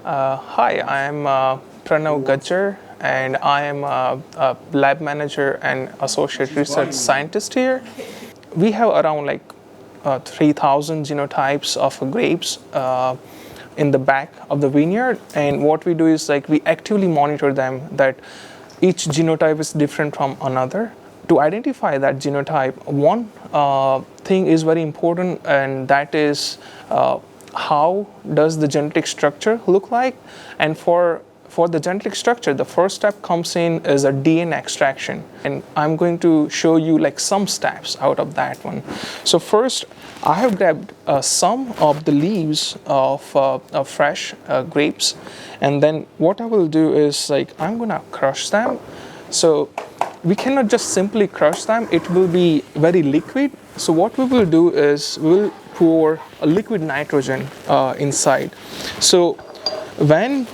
Hi, I'm Pranav Gajjar, and I am a lab manager and associate research scientist here. We have around 3,000 genotypes of grapes in the back of the vineyard, and what we do is we actively monitor them, that each genotype is different from another. To identify that genotype, one thing is very important, and that is how does the genetic structure look like. And for the genetic structure, the first step comes in is a DNA extraction, and I'm going to show you some steps out of that one. So first, I have grabbed some of the leaves of fresh grapes, and then what I will do is I'm gonna crush them. So we cannot just simply crush them, it will be very liquid. So what we will do is we'll pour a liquid nitrogen inside. So when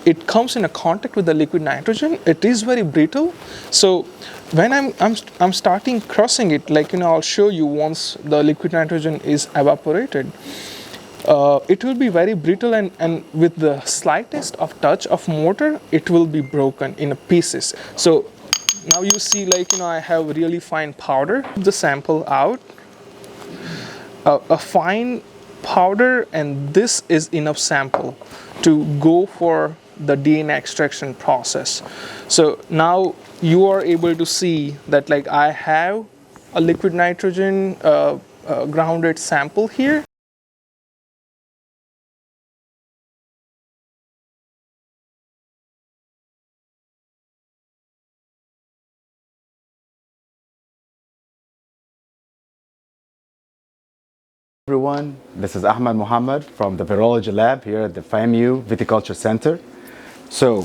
it comes in a contact with the liquid nitrogen, it is very brittle. So when I'm starting crushing it, I'll show you once the liquid nitrogen is evaporated. It will be very brittle, and with the slightest of touch of mortar, it will be broken in pieces. So now you see I have really fine powder. The sample out, a fine powder, and this is enough sample to go for the DNA extraction process. So now you are able to see that I have a liquid nitrogen grounded sample here. Everyone, this is Ahmed Mohammed from the Virology Lab here at the FAMU Viticulture Center. So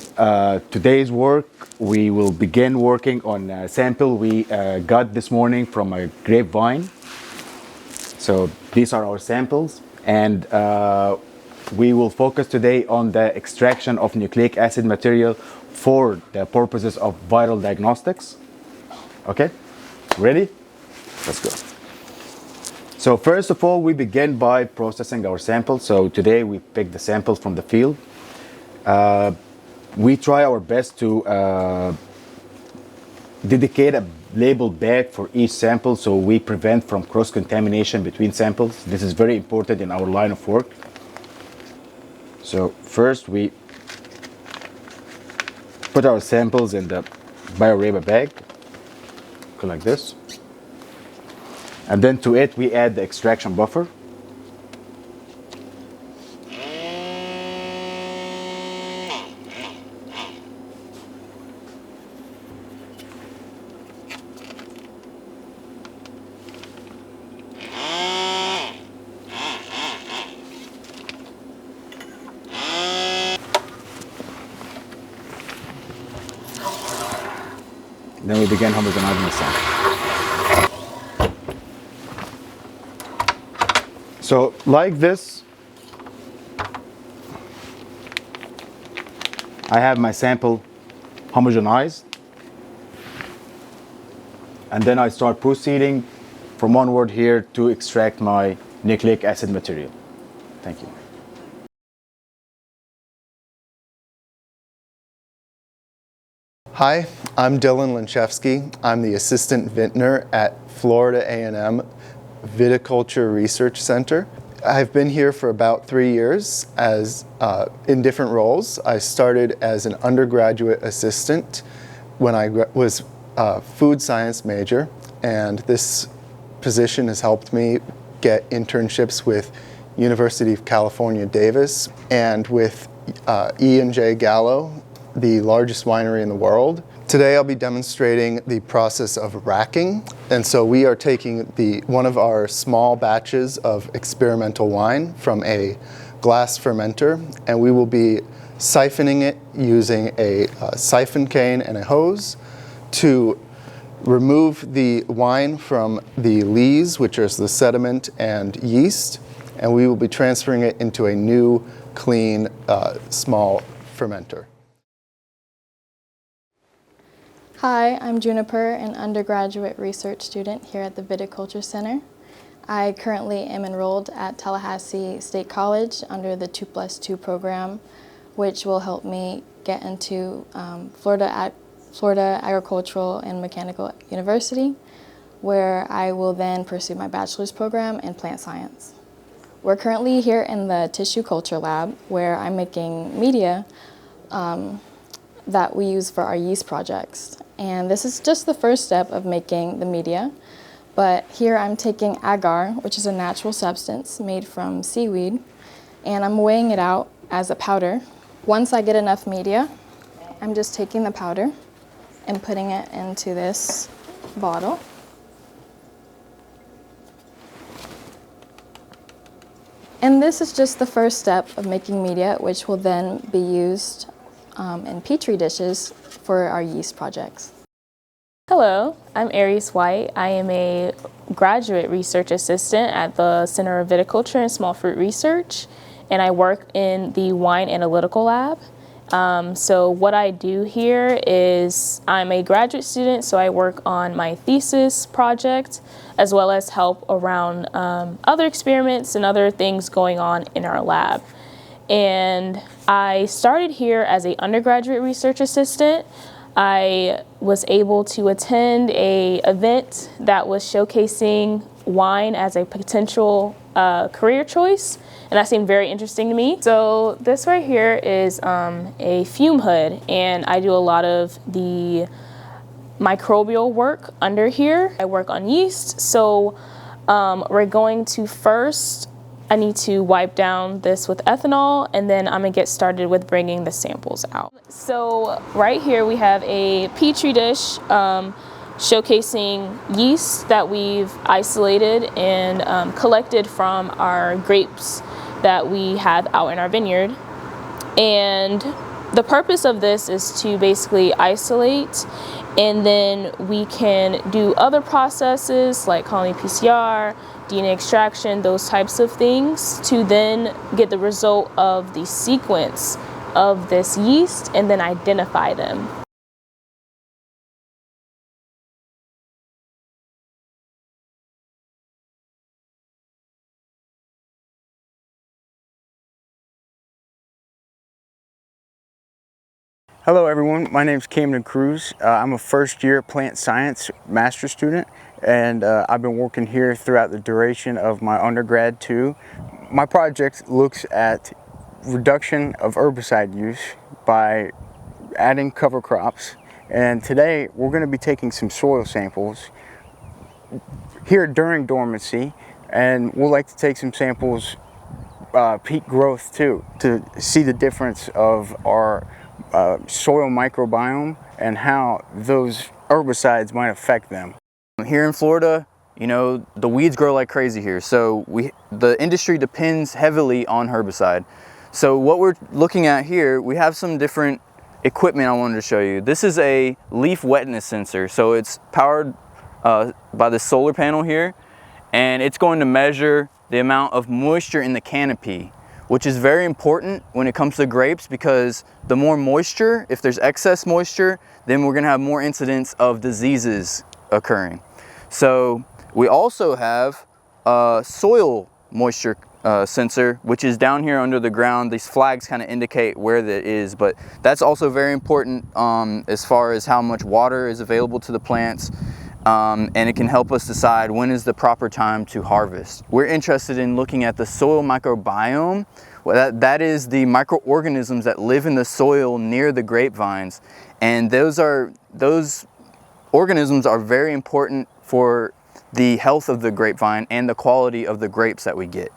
today's work, we will begin working on a sample we got this morning from a grapevine. So these are our samples, and we will focus today on the extraction of nucleic acid material for the purposes of viral diagnostics. Okay, ready? Let's go. So first of all, we begin by processing our sample. So today we pick the samples from the field. We try our best to dedicate a labeled bag for each sample, so we prevent from cross-contamination between samples. This is very important in our line of work. So first we put our samples in the bioraba bag, like this. And then to it, we add the extraction buffer. Then we begin homogenizing the sample. So like this, I have my sample homogenized, and then I start proceeding from onward here to extract my nucleic acid material. Thank you. Hi, I'm Dylan Linchevsky. I'm the assistant vintner at Florida A&M Viticulture Research Center. I've been here for about 3 years in different roles. I started as an undergraduate assistant when I was a food science major, and this position has helped me get internships with University of California, Davis, and with E&J Gallo, the largest winery in the world. Today I'll be demonstrating the process of racking, and so we are taking one of our small batches of experimental wine from a glass fermenter, and we will be siphoning it using a siphon cane and a hose to remove the wine from the lees, which is the sediment and yeast, and we will be transferring it into a new, clean, small fermenter. Hi, I'm Juniper, an undergraduate research student here at the Viticulture Center. I currently am enrolled at Tallahassee State College under the 2+2 program, which will help me get into Florida Agricultural and Mechanical University, where I will then pursue my bachelor's program in plant science. We're currently here in the tissue culture lab, where I'm making media that we use for our yeast projects. And this is just the first step of making the media. But here I'm taking agar, which is a natural substance made from seaweed, and I'm weighing it out as a powder. Once I get enough media, I'm just taking the powder and putting it into this bottle. And this is just the first step of making media, which will then be used in petri dishes for our yeast projects. Hello, I'm Aries White. I am a graduate research assistant at the Center of Viticulture and Small Fruit Research, and I work in the wine analytical lab. So what I do here is I'm a graduate student, so I work on my thesis project as well as help around other experiments and other things going on in our lab. And I started here as an undergraduate research assistant. I was able to attend an event that was showcasing wine as a potential career choice, and that seemed very interesting to me. So this right here is a fume hood, and I do a lot of the microbial work under here. I work on yeast, so we're going to first, I need to wipe down this with ethanol, and then I'm gonna get started with bringing the samples out. So right here we have a petri dish showcasing yeast that we've isolated and collected from our grapes that we have out in our vineyard. And the purpose of this is to basically isolate, and then we can do other processes like colony PCR, DNA extraction, those types of things, to then get the result of the sequence of this yeast and then identify them. Hello everyone, my name is Camden Cruz. I'm a first year plant science master's student, and I've been working here throughout the duration of my undergrad too. My project looks at reduction of herbicide use by adding cover crops, and today we're going to be taking some soil samples here during dormancy, and we'll like to take some samples peak growth too, to see the difference of our soil microbiome and how those herbicides might affect them. Here in Florida, you know, the weeds grow like crazy here, so the industry depends heavily on herbicide. So what we're looking at here, we have some different equipment I wanted to show you. This is a leaf wetness sensor, so it's powered by the solar panel here, and it's going to measure the amount of moisture in the canopy, which is very important when it comes to grapes, because the more moisture, if there's excess moisture, then we're gonna have more incidents of diseases occurring. So we also have a soil moisture sensor, which is down here under the ground. These flags kind of indicate where that is, but that's also very important as far as how much water is available to the plants. And it can help us decide when is the proper time to harvest. We're interested in looking at the soil microbiome. Well, that is the microorganisms that live in the soil near the grapevines. And those organisms are very important for the health of the grapevine and the quality of the grapes that we get.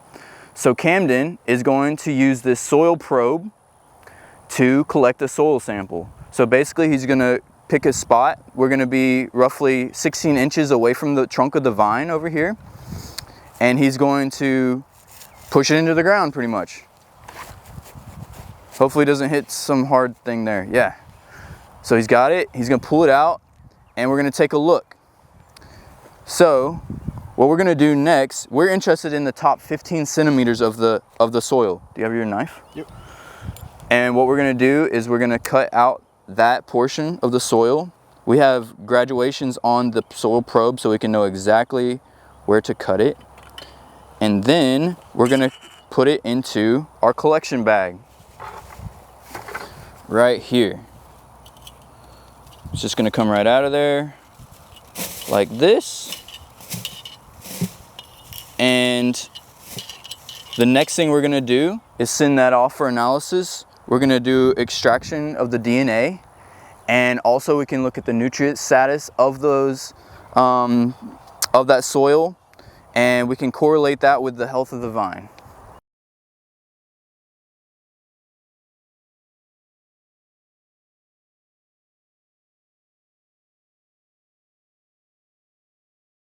So Camden is going to use this soil probe to collect a soil sample. So basically he's going to pick a spot. We're going to be roughly 16 inches away from the trunk of the vine over here, and he's going to push it into the ground pretty much. Hopefully it doesn't hit some hard thing there. Yeah. So he's got it. He's going to pull it out, and we're going to take a look. So what we're going to do next, we're interested in the top 15 centimeters of the soil. Do you have your knife? Yep. And what we're going to do is we're going to cut out that portion of the soil. We have graduations on the soil probe so we can know exactly where to cut it. And then we're gonna put it into our collection bag. right here. It's just gonna come right out of there like this. And the next thing we're gonna do is send that off for analysis. We're gonna do extraction of the DNA, and also we can look at the nutrient status of those, of that soil, and we can correlate that with the health of the vine.